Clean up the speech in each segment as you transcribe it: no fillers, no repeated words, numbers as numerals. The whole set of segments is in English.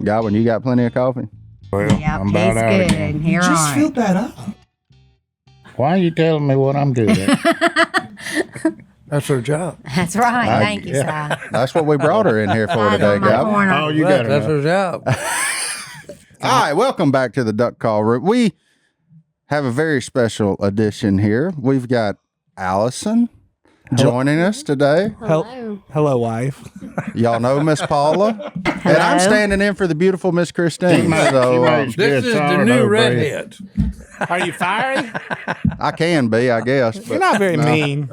Godwin, you got plenty of coffee? Well, Yep, I'm he's about out good. again. Here Just on. filled that up. Why are you telling me what I'm good at? That's her job. That's right. Thank you, Si. That's what we brought her in here for Right today, on my Godwin. corner. Oh, you got it. That's her job. All right, welcome back to the Duck Call Room. We have a very special edition here. We've got Alyson joining us today. Hello. Hello, wife. Y'all know Miss Paula. And I'm standing in for the beautiful Miss Christine. This is the new redhead. Are you fiery? I can be, I guess. You're But not very mean.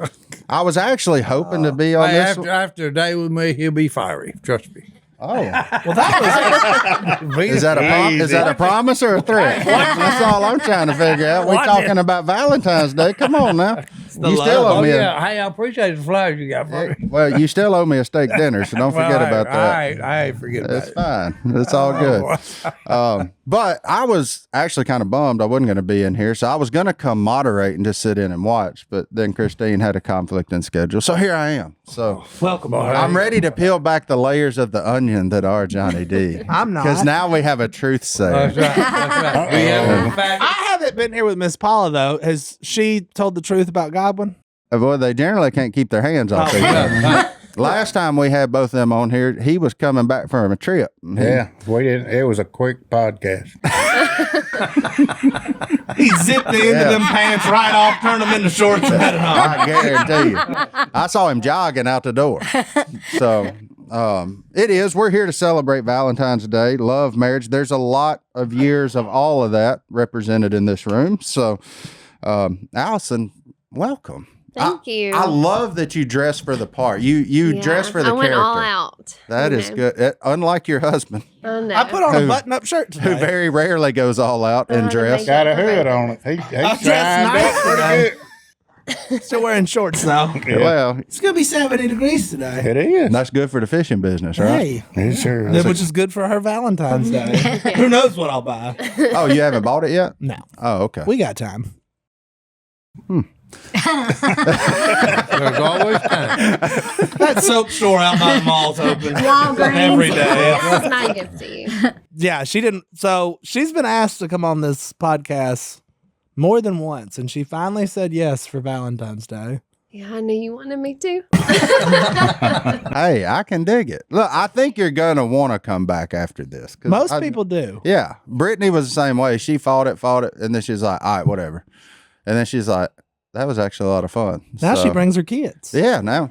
I was actually hoping to be on this. After a day with me, he'll be fiery. Trust me. Oh, Well, that is that a promise or a threat? That's all I'm trying to figure out. We're talking about Valentine's Day. Come on now. You still owe me Hey, I appreciate the flowers you got for me. well, you still owe me a steak dinner, so don't forget about that. I ain't forget about It's it. fine. It's all good. But I was actually kind of bummed I wasn't going to be in here, so I was going to come moderate and just sit in and watch. But then Christine had a conflict in schedule, so here I am. So welcome. I'm ready to peel back the layers of the onion that are Johnny D. I'm not. Because now we have a truth sayer. That's right. That's right. We have a fact. I haven't been here with Miss Paula, though. Has she told the truth about Godwin? Well, they generally can't keep their hands off each other. Last time we had both of them on here, he was coming back from a trip. Yeah, we didn't. It was a quick podcast. He zipped the end of them pants right off, turned them into shorts, and had it on. I guarantee you. I saw him jogging out the door. So it is. We're here to celebrate Valentine's Day, love, marriage. There's a lot of years of all of that represented in this room. So, Alyson, welcome. Thank you. I love that you dress for the part. You dress for the character. I went all out. That is good. Unlike your husband, I know. I put on a button-up shirt who today. very rarely goes all out in dress. Got a hood on it. He's dressed shined nice up pretty today. good. Still wearing shorts, though. Well, It's going to be 70 degrees today. It is. that's good for the fishing business, right? Hey, It sure is. which is good for her Valentine's Day. Who knows what I'll buy? Oh, you haven't bought it yet? No. Oh, okay. We got time. There's always time. That soap store out by the mall's open Walgreens. every day. That's my gift to you. Yeah, she didn't. So she's been asked to come on this podcast more than once, and she finally said yes for Valentine's Day. Yeah, I knew you wanted me to. Hey, I can dig it. Look, I think you're going to want to come back after this. Most people do. Yeah. Brittany was the same way. She fought it, and then she's like, all right, whatever. And then she's like, that was actually a lot of fun. Now So, she brings her kids. Yeah, now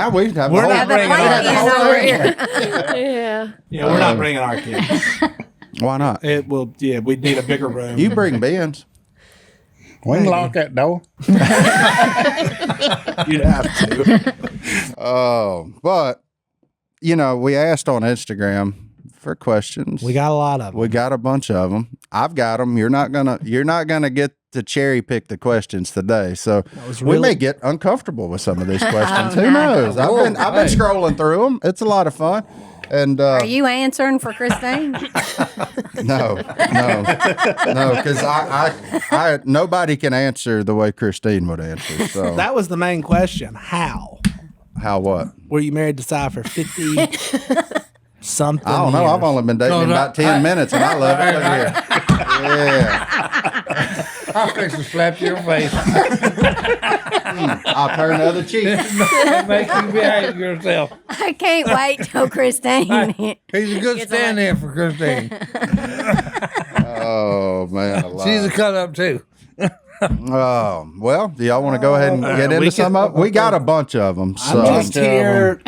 we have We're a not whole, bringing our over here. Yeah. Yeah, we're not bringing our kids. Why not? It will. Yeah, we'd need a bigger room. You bring Ben's. We can lock that door. You'd have to. Oh, but we asked on Instagram for questions. We got a lot of them. We got a bunch of them. I've got them. You're not gonna get to cherry pick the questions today. So we may get uncomfortable with some of these questions. Who knows? I've been scrolling through them. It's a lot of fun. And Are you answering for Christine? no, because I nobody can answer the way Christine would answer. So That was the main question. How what? were you married to Si for 50 something? I don't know. years? I've only been dating him about 10 minutes, and I love it. Look here. Yeah. I'll fix to slap your face. I'll turn the other cheek. Make you behave yourself. I can't wait till Christine. He's a good stand-in for Christine. Oh man, She's a cut-up too. Oh well, do y'all want to go ahead and get into some of? We got a bunch of them. So I'm just here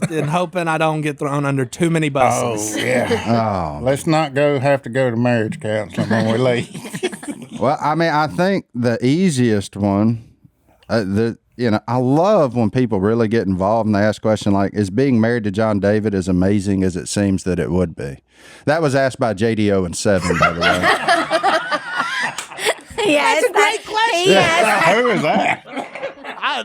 and hoping I don't get thrown under too many buses. Oh yeah. Oh. Let's not have to go to marriage counseling when we leave. Well, I mean, I think the easiest one, I love when people really get involved and they ask questions like, is being married to John-David as amazing as it seems that it would be? That was asked by JDO and 7, by the way. That's a great question. Who is that?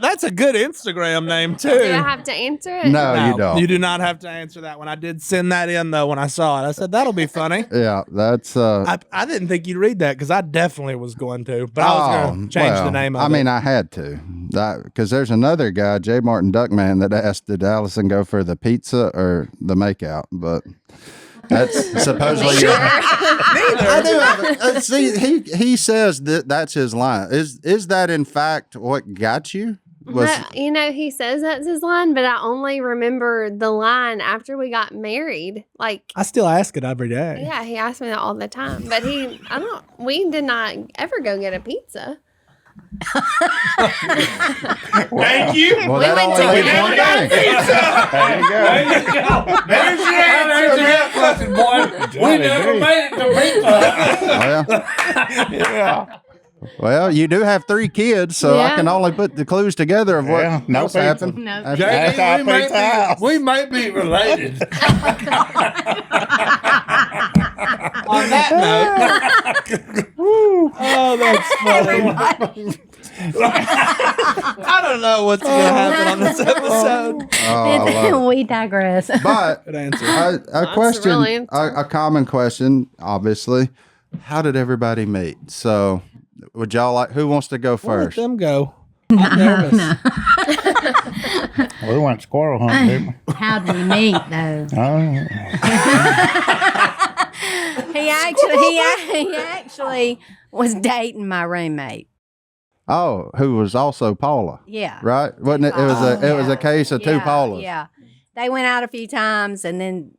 That's a good Instagram name, too. Do I have to answer it? No, you don't. You do not have to answer that one. I did send that in, though, when I saw it. I said, that'll be funny. Yeah, that's... I didn't think you'd read that because I definitely was going to, but I was going to change the name of it. I mean, I had to. Because there's another guy, J. Martin Duckman, that asked, did Alyson go for the pizza or the makeout? But That's supposedly your. I do have see, he says that's his line. Is that in fact what got you? You know, he says that's his line, but I only remember the line after we got married. Like, I still ask it every day. yeah, he asked me that all the time. But we did not ever go get a pizza. Thank you. Well, We that went only to leaves one thing. There you go. There's your answer question, boy. We never made it to pizza. Well, well, you do have 3 kids, so I Yeah. can only put the clues together of what Yeah, no else pizza. happened. No. After- That's our pizza house. We may be related. On that note, oh, that's funny. I don't know what's going to happen on this episode. Oh, I love it. We digress. But Good answer. a question, real answer. a common question, obviously. How did everybody meet? So, would y'all like? Who wants to go Let first? them go. I'm nervous. We went squirrel hunting, didn't we? How'd we meet, though? Oh, He actually was dating my roommate. Oh, who was also Paula? Yeah. Right? Wasn't it? It was a case of 2 Paulas. Yeah. They went out a few times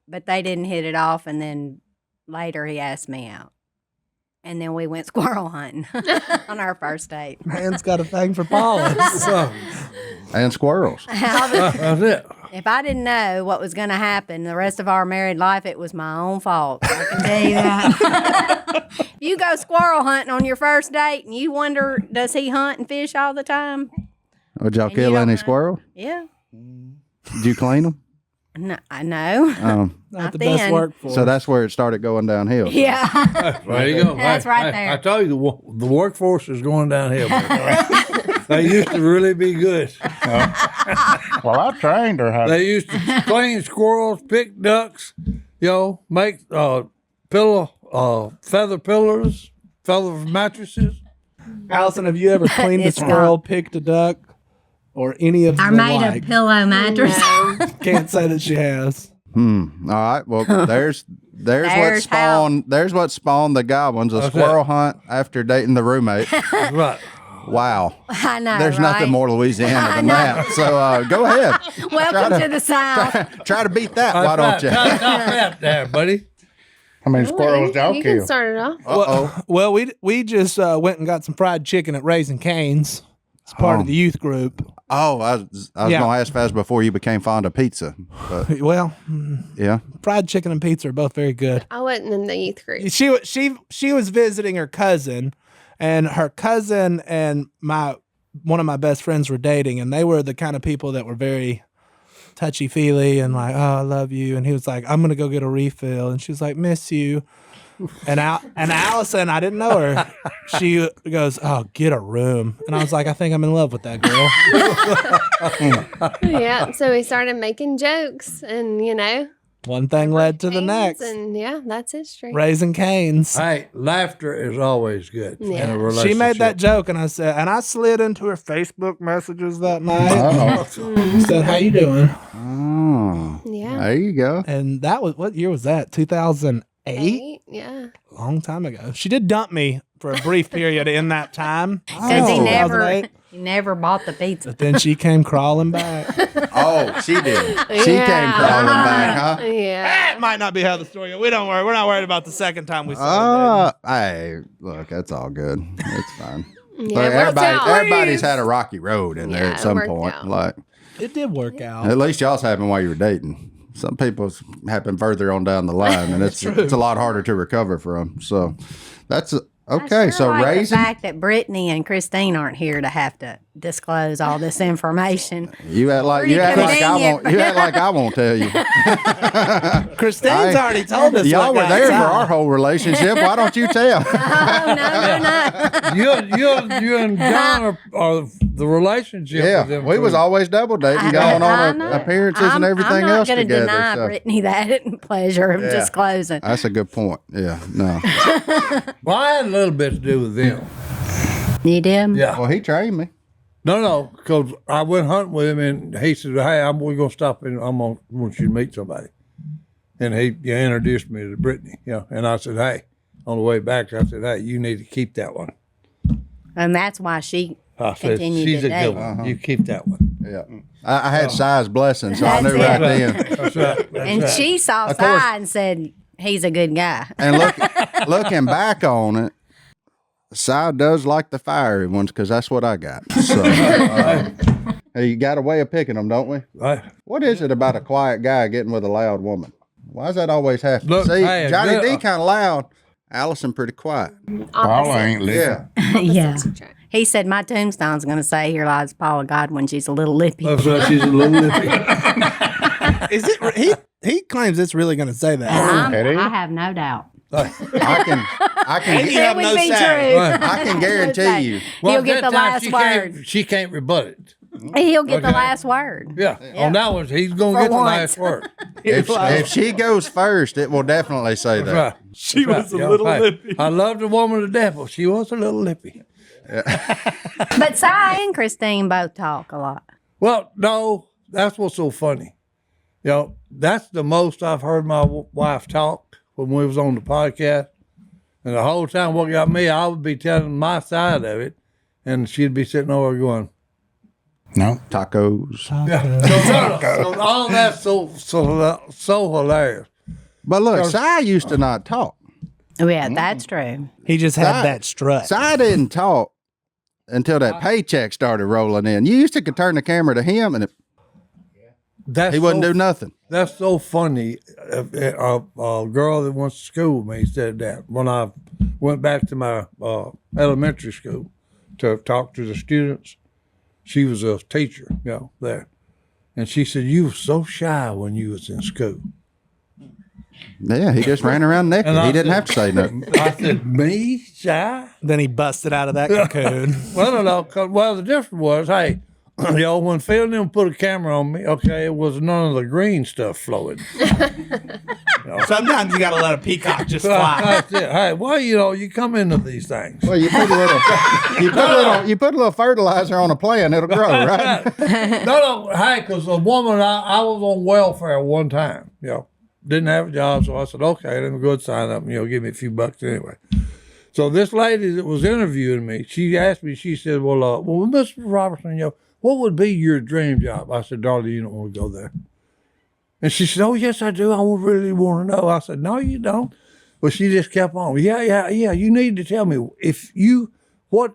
but they didn't hit it off. And then later he asked me out. And then we went squirrel hunting on our first date. Man's got a thing for Paula. So, And squirrels. that's it. If I didn't know what was going to happen the rest of our married life, it was my own fault. I can tell you that. If you go squirrel hunting on your first date and you wonder, does he hunt and fish all the time? Would y'all And you kill don't any know. squirrels? Yeah. Did you clean them? No, I know. Not the then. best work for So us. that's where it started going downhill. Yeah. There you go. That's right there. I tell you, the workforce is going downhill. They used to really be good. well, I trained her how to. They used to clean squirrels, pick ducks, make feather pillows, feather mattresses. Allison, have you ever cleaned a It's squirrel, picked a duck, or any of I the made like? a pillow mattress. Can't say that she has. All right. Well, there's what There's spawned. There's what spawned the Godwins. A Okay. squirrel hunt after dating the roommate. Right. Wow. I know. There's nothing right? more Louisiana than that. So go ahead. Welcome to the South. Try to beat that. Why don't you? Top that there, buddy. How many squirrels y'all You can kill? start it off. Uh-oh. Well, we just went and got some fried chicken at Raising Cane's. It's part of the youth group. Oh, I was Yeah. going to ask fast before you became fond of pizza. But Well, yeah. fried chicken and pizza are both very good. I wasn't in the youth group. She was visiting her cousin, and her cousin and one of my best friends were dating, and they were the kind of people that were very touchy feely and like, oh, I love you. And he was like, I'm gonna go get a refill, and she was like, miss you. And Allison, I didn't know her. She goes, oh, get a room. And I was like, I think I'm in love with that girl. Yeah, so we started making jokes, and One thing led to the next. and yeah, that's history. Raising Cane's. Hey, laughter is always good in Yeah. a relationship. She made that joke, and I slid into her Facebook messages that night. Uh-oh. Said, how you doing? Oh, Yeah. there you go. And that was, what year was that? 2008? Yeah. Long time ago. She did dump me for a brief period in that time. Because he Oh. 2008. never bought the pizza. But then she came crawling back. Oh, she did. She Yeah. came crawling back, huh? Yeah. That might not be how the story goes. We don't worry. We're not worried about the second time we saw it. Hey, look, that's all good. It's fine. Yeah, But it worked out. everybody's had a rocky road in there Yeah, at it some worked point. out. Like, It did work out. at least y'all's happened while you were dating. Some people's happen further on down the line, and it's a lot harder to recover from. So that's okay. I sure So like raising the fact that Brittany and Christine aren't here to have to disclose all this information. you act like Pretty convenient. you act like I won't tell you. Christine's already told us. Y'all what were got there for inside. our whole relationship. Why don't you tell? Oh, no. You and John are the relationship with Yeah, them. we was two. always double dating, I going know. on appearances and everything I'm else not gonna together. deny So. Brittany that pleasure of disclosing. That's a good point. Yeah, no. Well, I had a little bit to do with them. You did? Yeah. Well, he trained me. No, because I went hunting with him, and he said, "Hey, we're gonna stop, and I want you to meet somebody." And he introduced me to Brittany, and I said, hey, on the way back, I said, hey, you need to keep that one. And that's why she I said, continued she's to a date. good one. You keep that one. Yeah. I had Si's blessing, so I That's knew it. right then. That's right. That's And right. she saw Of course. Si and said, he's a good guy. And looking back on it, Si does like the fiery ones because that's what I got. So hey, you got a way of picking them, don't we? Right. What is it about a quiet guy getting with a loud woman? Why does that always happen? Look, See, hey, Johnny good- D kind of loud. Allison pretty quiet. Paula ain't living. Yeah. Yeah. He said, my tombstone's going to say, here lies Paula Godwin. She's a little lippy. That's right. She's a little lippy. Is it? He claims it's really going to say that. I have no doubt. I can, You have It would no be say. true. I can guarantee you. He'll get that the time last word. She can't rebut it. He'll get the Okay. last word. Yeah. On that one, he's going to For get the once. last word. If she goes first, it will definitely say that. That's right. She That's was right. a little Hey, lippy. I loved the woman to death, but she was a little lippy. But Si and Christine both talk a lot. Well, no, that's what's so funny. That's the most I've heard my wife talk when we was on the podcast. And the whole time what got me, I would be telling my side of it, and she'd be sitting over going, No. Tacos. so all that's so hilarious. But look, Si used to not talk. Oh, yeah, that's true. He just had that strut. Si didn't talk until that paycheck started rolling in. You used to could turn the camera to him and he wouldn't do nothing. That's so funny. A girl that went to school with me said that when I went back to my elementary school to talk to the students. She was a teacher, there. And she said, you were so shy when you was in school. Yeah, he just ran around naked. And I He didn't said- have to say nothing. I said, me? Shy? Then he busted out of that cocoon. Well, no, the difference was, hey, when Phil and them put a camera on me, okay, it was none of the green stuff flowing. Sometimes you got to let a peacock just fly. That's it. Hey, well, you come into these things. Well, you put a little fertilizer on a plant, it'll grow, right? No, hey, because a woman, I was on welfare one time, didn't have a job, so I said, okay, let me go and sign up and, give me a few bucks anyway. So this lady that was interviewing me, she asked me, she said, well, Mr. Robertson, what would be your dream job? I said, darling, you don't want to go there. And she said, oh, yes, I do. I really want to know. I said, no, you don't. But she just kept on. Yeah. You need to tell me what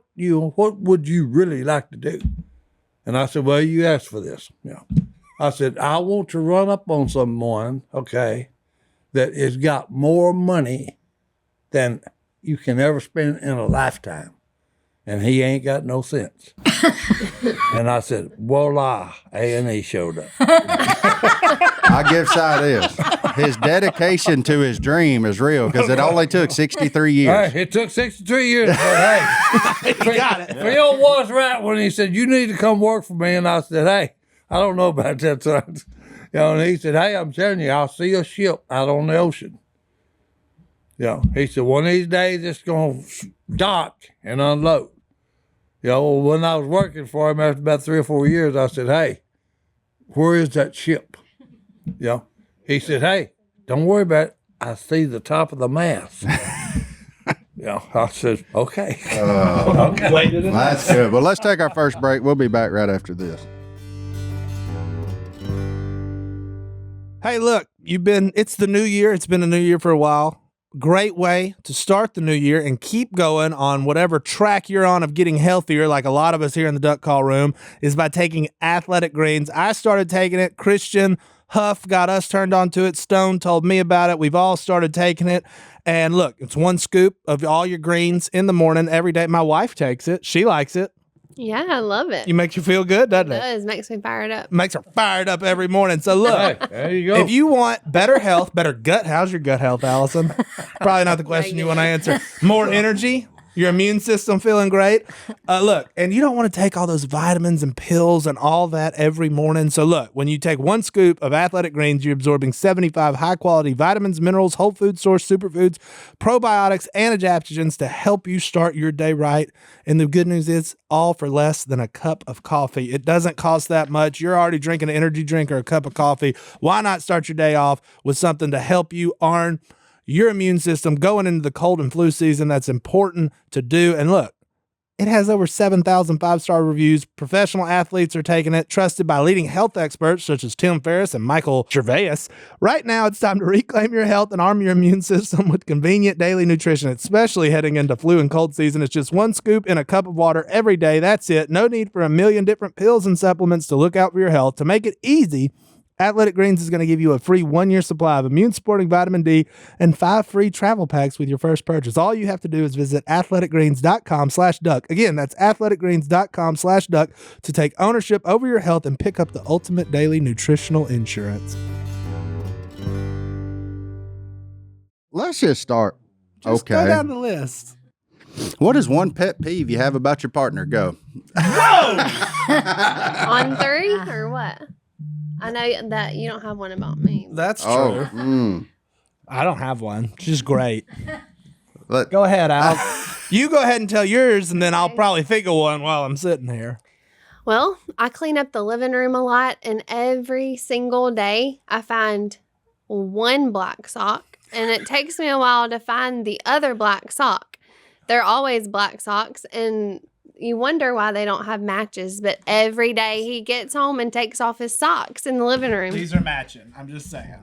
would you really like to do? And I said, well, you asked for this. I said, I want to run up on someone, okay, that has got more money than you can ever spend in a lifetime. And he ain't got no sense. And I said, voila, A&E showed up. I give Si this. His dedication to his dream is real because it only took 63 years. Hey, it took 63 years, but hey. You got it. Phil was right when he said, you need to come work for me. And I said, hey, I don't know about that, son. And he said, hey, I'm telling you, I'll see a ship out on the ocean. He said, one of these days it's going to dock and unload. When I was working for him after about 3 or 4 years, I said, hey, where is that ship? He said, hey, don't worry about it. I see the top of the mast. I said, okay. That's good. Well, let's take our first break. We'll be back right after this. Hey, look, it's the new year. It's been a new year for a while. Great way to start the new year and keep going on whatever track you're on of getting healthier, like a lot of us here in the duck call room, is by taking Athletic Greens. I started taking it. Christian Huff got us turned on to it. Stone told me about it. We've all started taking it. And look, it's one scoop of all your greens in the morning every day. My wife takes it. She likes it. Yeah, I love it. It makes you feel good, doesn't It it? does. Makes me fired up. Makes her fired up every morning. So look, Hey, there you go. if you want better health, better gut, how's your gut health, Allison? Probably not the question you want to answer. More energy, Your immune system feeling great. Look, and you don't want to take all those vitamins and pills and all that every morning. So look, when you take 1 scoop of Athletic Greens, you're absorbing 75 high-quality vitamins, minerals, whole food source superfoods, probiotics, and adaptogens to help you start your day right. And the good news is all for less than a cup of coffee. It doesn't cost that much. You're already drinking an energy drink or a cup of coffee. Why not start your day off with something to help you earn your immune system going into the cold and flu season? That's important to do. And look, it has over 7,000 5-star reviews. Professional athletes are taking it, trusted by leading health experts such as Tim Ferriss and Michael Gervais. Right now, it's time to reclaim your health and arm your immune system with convenient daily nutrition, especially heading into flu and cold season. It's just 1 scoop in a cup of water every day. That's it. No need for a million different pills and supplements to look out for your health. To make it easy, Athletic Greens is going to give you a free 1-year supply of immune-supporting vitamin D and 5 free travel packs with your first purchase. All you have to do is visit athleticgreens.com/duck. Again, that's athleticgreens.com/duck to take ownership over your health and pick up the ultimate daily nutritional insurance. Let's just start. Just Okay. go down the list. What is one pet peeve you have about your partner? Go. On 3 or what? I know that you don't have one about me. That's true. Oh, I don't have one. She's great. Let- Go ahead, Al. You go ahead and tell yours, and then I'll probably think of one while I'm sitting here. Well, I clean up the living room a lot, and every single day I find 1 black sock, and it takes me a while to find the other black sock. They're always black socks, and you wonder why they don't have matches, but every day he gets home and takes off his socks in the living room. These are matching. I'm just saying.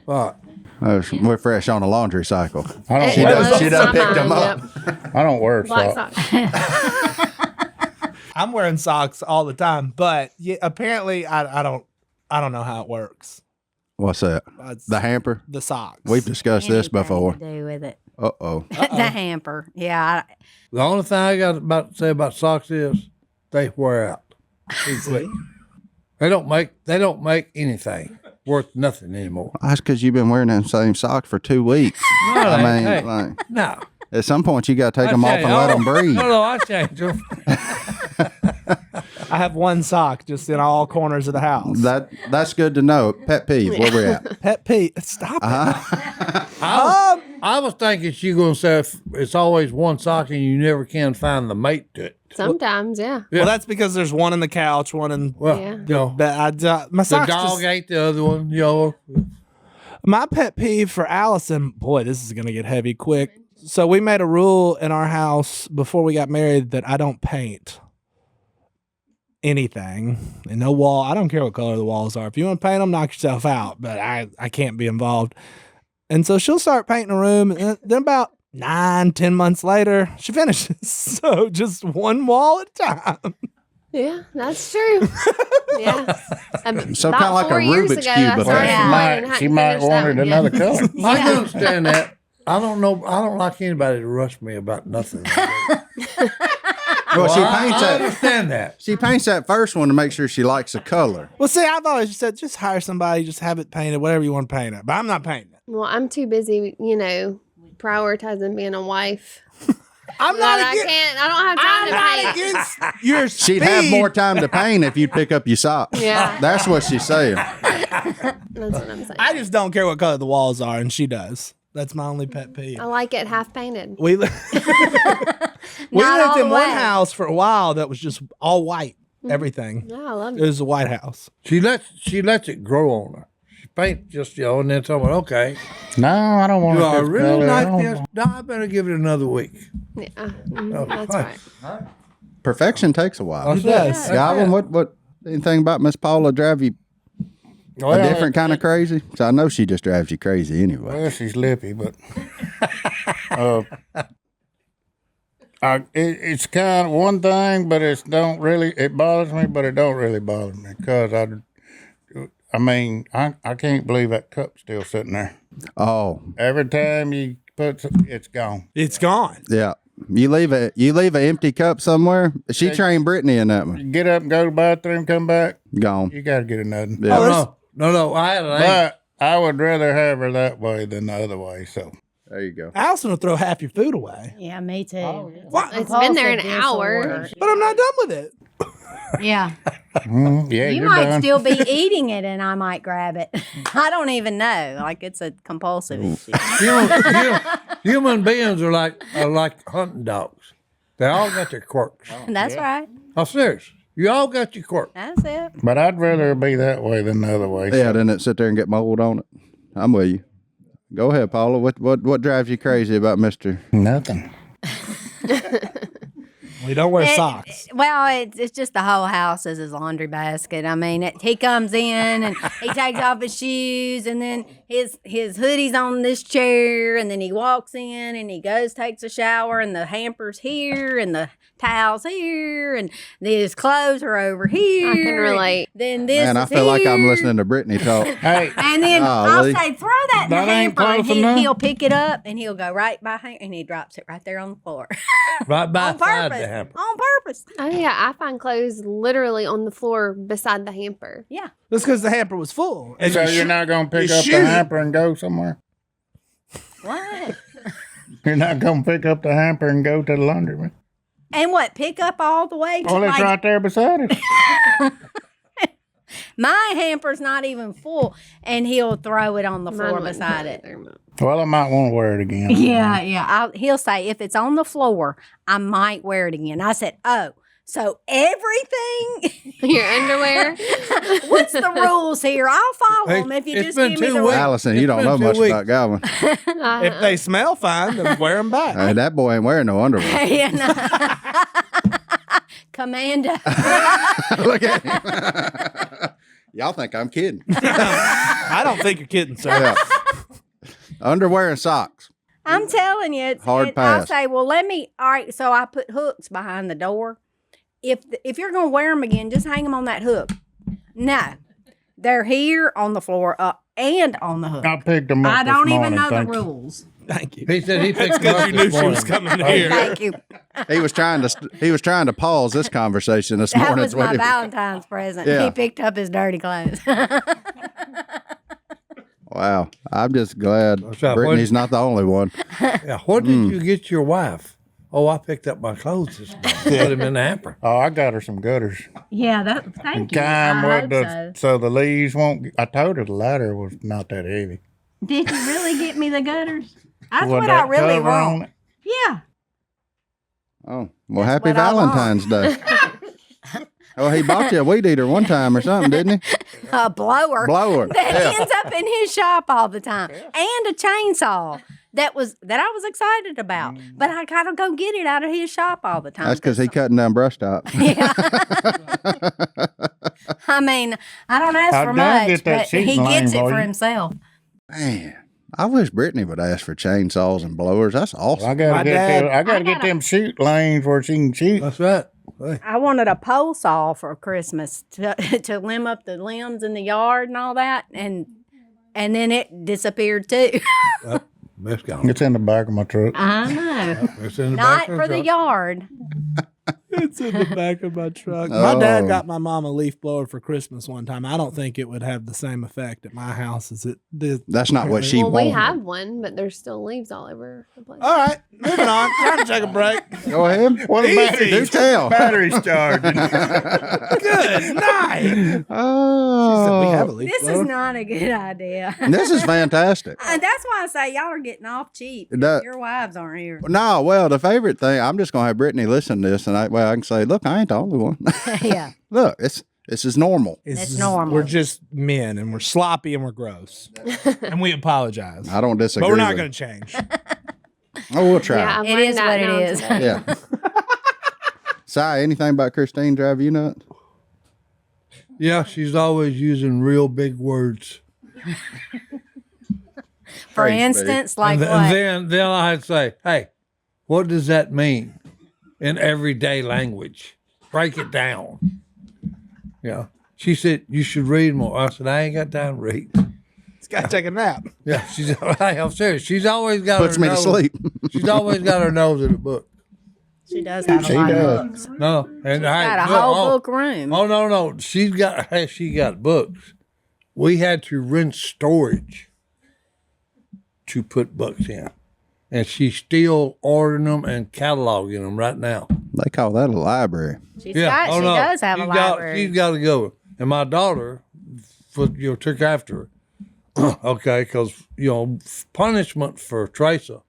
Right. We're fresh on a laundry cycle. I don't She wear, does. She done picked them up. Yep. I don't wear Black socks. socks. I'm wearing socks all the time, but apparently I don't know how it works. What's that? It's The hamper. the socks. We've discussed this Anything before. to do with it. Uh-oh. The hamper. Yeah. The only thing I got about to say about socks is they wear out. They don't make anything worth nothing anymore. That's because you've been wearing them same socks for 2 weeks. No, I mean, hey, like, no. at some point you got to take them off and let them breathe. No, I changed them. I have 1 sock just in all corners of the house. That's good to know. Pet peeve. Where we at? Pet peeve. Stop it. I was thinking she going to say it's always 1 sock and you never can find the mate to it. Sometimes, yeah. Well, that's because there's 1 in the couch, 1 in Well, Yeah. you know, my the socks. dog ate the other one, you know. My pet peeve for Allison, boy, this is going to get heavy quick. So we made a rule in our house before we got married that I don't paint anything. And no wall. I don't care what color the walls are. If you want to paint them, knock yourself out. But I can't be involved. And so she'll start painting a room. And then about 9-10 months later, she finishes. So just 1 wall at a time. Yeah, that's true. Yeah. So About kinda like a 4 years Rubik's ago, Cube I effect. started She one might, and hadn't she might finished wanted that one another yet. color. I can understand that. I don't like anybody to rush me about nothing. Well, she I paints that. understand that. She paints that first one to make sure she likes the color. Well, see, I've always said just hire somebody, just have it painted, whatever you want to paint it. But I'm not painting it. Well, I'm too busy, prioritizing being a wife. I'm That not I against. can't. I don't have time to I'm paint. not against your speed. She'd have more time to paint if you'd pick up your socks. Yeah. That's what she's saying. That's what I'm saying. I just don't care what color the walls are, and she does. That's my only pet peeve. I like it half painted. We Not lived all in the one way. house for a while that was just all white, everything. Yeah, I love It it. was a white house. She lets it grow on her. She paints just, and then someone, okay. No, I don't want Do to. I really like this? No, I better give it another week. Yeah, Oh, that's fine. right. Perfection takes a while. It does. Godwin, what anything about Miss Paula drive you Well, a different kind of crazy? So I know she just drives you crazy anyway. Well, she's lippy, but it's kind of one thing, but it don't really. It bothers me, but it don't really bother me because I mean, I can't believe that cup's still sitting there. Oh, Every time you put it's gone. It's gone. yeah. You leave an empty cup somewhere. She trained Brittany in that one. You get up and go to the bathroom, come back, Gone. you got to get another. Yeah. No. I had an But I would rather have her that way than the other way. So There you go. Allison will throw half your food away. Yeah, me too. What? It's been there an Compulsive hour. disorder. But I'm not done with it. Yeah. Yeah, You you're might done. still be eating it and I might grab it. I don't even know. Like it's a compulsive issue. Human beings are like hunting dogs. They all got their quirks. That's right. I'm serious. You all got your quirks. That's it. But I'd rather be that way than the other way. Yeah, didn't it sit there and get mold on it? I'm with you. Go ahead, Paula. What drives you crazy about Mr. Nothing. We don't wear socks. Well, it's just the whole house is his laundry basket. I mean, he comes in and he takes off his shoes, and then his hoodie's on this chair, and then he walks in and he goes takes a shower, and the hamper's here, and the towels here, and his clothes are over here. I can relate. Then this Man, I is feel like I'm here. listening to Brittany talk. Hey, And then I'll Golly. say, throw that in the That ain't hamper, and close enough. he'll pick it up, and he'll go right behind, and he drops it right there on the floor. Right by On side purpose. the hamper. On purpose. Oh yeah, I find clothes literally on the floor beside the hamper. Yeah. That's because the hamper was full. And so you you're not going to pick you up shoot. the hamper and go somewhere? What? You're not going to pick up the hamper and go to the laundry. And what? Pick up all the way to Well, it's like, right there beside it. my hamper's not even full, and he'll throw it on the floor Mine wouldn't beside fit it. there much. Well, I might want to wear it again. Yeah. He'll say, if it's on the floor, I might wear it again. I said, oh, so everything? Your underwear. What's the rules here? I'll follow Hey, them if you it's just been give me 2 the weeks. rules. Allison, you It's don't been know 2 much weeks. about Godwin. If they smell fine, then wear them back. Hey, that boy ain't wearing no underwear. Yeah, no. Commando. Look at him. Y'all think I'm kidding. I don't think you're kidding, sir. Yeah. Underwear and socks. I'm telling you, Hard I'll pass. say, well, all right, so I put hooks behind the door. If you're going to wear them again, just hang them on that hook. No, they're here on the floor and on the hook. I picked them up I don't this even morning, know the thank you. rules. Thank you. He said he picked them Because up you knew this she was morning. coming here. Thank you. He was trying to pause this conversation this That morning. was my Valentine's present. Yeah. He picked up his dirty clothes. Wow. I'm just glad What's up, Brittany's not the only one. Yeah, what did you get your wife? Oh, I picked up my clothes this morning. Put them in the hamper. Oh, I got her some gutters. Yeah, thank you. Kind I with hope so the leaves won't. I told her the ladder was not that heavy. Did you really get me the gutters? That's With what I that really cover on want. it. Yeah. Oh, well, happy what I want. Valentine's Day. Oh, he bought you a weed eater one time or something, didn't he? A blower. Blower. That Yeah. ends up in his shop all the time. And a chainsaw that I was excited about. But I gotta go get it out of his shop all the time. That's because he cutting down brush top. Yeah. I mean, I don't ask I'd for go much, get that but sheet he line gets it for for you. himself. Man, I wish Brittany would ask for chainsaws and blowers. That's awesome. I gotta My get dad- them, I gotta get them shoot lanes where she can shoot. That's right. Hey, I wanted a pole saw for Christmas to limb up the limbs in the yard and all that, and then it disappeared too. it's gone. It's in the back of my truck. I know. It's in the back Not of for the truck. yard. It's in the back of my truck. My Oh. dad got my mom a leaf blower for Christmas one time. I don't think it would have the same effect at my house as it did. That's not what she Well, we wanted. have one, but there's still leaves all over the place. All right, moving on. Time to take a break. Go ahead. Well, the Easy. battery's, Do tell. battery's charging. Good night. Oh, We have a leaf This blower. is not a good idea. this is fantastic. And that's why I say y'all are getting off cheap. That- Your wives aren't here. No, well, the favorite thing, I'm just going to have Brittany listen to this, and I can say, look, I ain't the only one. Yeah. Look, this is normal. It's normal. We're just men, and we're sloppy, and we're gross, and we apologize. I don't disagree. But we're not with going to change. it. Oh, we'll try. Yeah, I've It learned is that what it now is. today. Yeah. Si, anything about Christine drive you nuts? Yeah, she's always using real big words. For Thanks, instance, like and, what? then I'd say, hey, what does that mean in everyday language? Break it down. Yeah. She said, you should read more. I said, I ain't got time to read. It's got to take a nap. Yeah, she's hey, I'm serious. She's always got Puts her me to nose, sleep. She's always got her nose in a book. She does have She a lot of does. books. No, and I Got a whole book room. Oh no, she got books. We had to rent storage to put books in. and she's still ordering them and cataloging them right now. They call that a library. She does have a library. She's got to go. And my daughter, took after her. Okay, because punishment for Teresa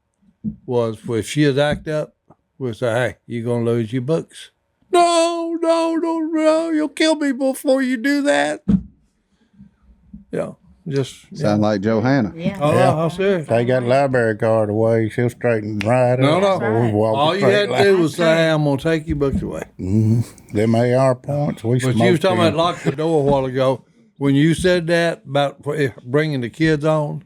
was if she had acted up, we'd say, "Hey, you're gonna lose your books." No, you'll kill me before you do that. Just Sound like Johanna. Yeah. I'll say. Take that library card away, she'll straighten right No. up. All you had to do was say, "Hey, I'm gonna take your books away." Them AR points, we But smoked you was talking them. about lock the door a while ago. When you said that about bringing the kids on,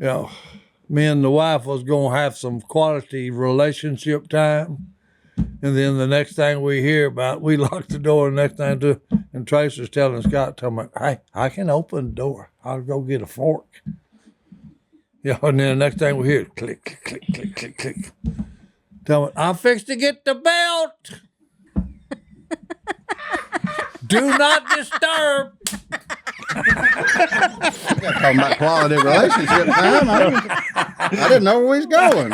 me and the wife was going to have some quality relationship time. And then the next thing we hear about, we lock the door, and the next thing do, and Tracer's telling Scott, "Hey, I can open the door. I'll go get a fork." And then the next thing we hear, click, click, click, click, click, click. Tell me, "I'm fixed to get the belt. Do not disturb." Talking about quality relationship time. I didn't know where we was going.